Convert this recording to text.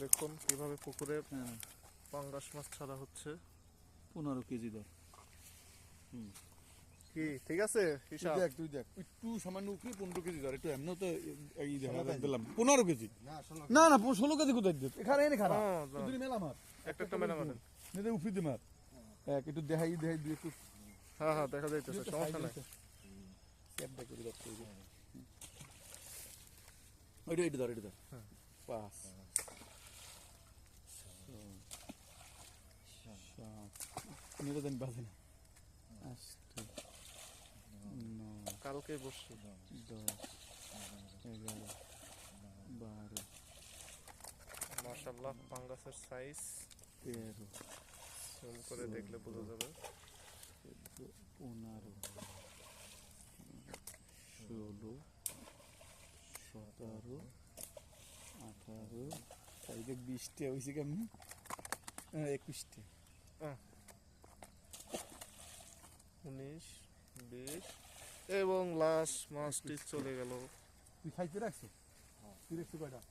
দেখুন কিভাবে পুকুরে পাঙ্গাস মাছ ছাড়া হচ্ছে। 15 কেজি ধর। কি ঠিক আছে হিসাব? তুই দেখ একটু সামান্য উপরে 15 কেজি ধর, একটু এমন তো এই দেখা দিলাম 15 কেজি। না না 16 কেজি কোথায় দিত? এখানে এনে খারাপ তুই মেলা মার একটা মেলা মারেন নেদে উপরে দে মার। এক একটু দেখাই দুই একটু। হ্যাঁ দেখা যাইতেছে, সমস্যা নাই। ক্যাপটা করে ধরতে হবে। এটা ধর পাঁচ মেরে দেন বাজে না। আষ্ট কালকে বসছি 10 11 12 মাশাআল্লাহ পাঙ্গাসের সাইজ 13 জুম করে দেখলে বোঝা যাবে। 15 16 17 18 এই দেখ 20টা হয়েছে কেমন? 21টা 19 20 এবং লাস্ট মাছটি চলে গেল। তুই খাইতে রাখছো? তুই দেখছো কয়টা?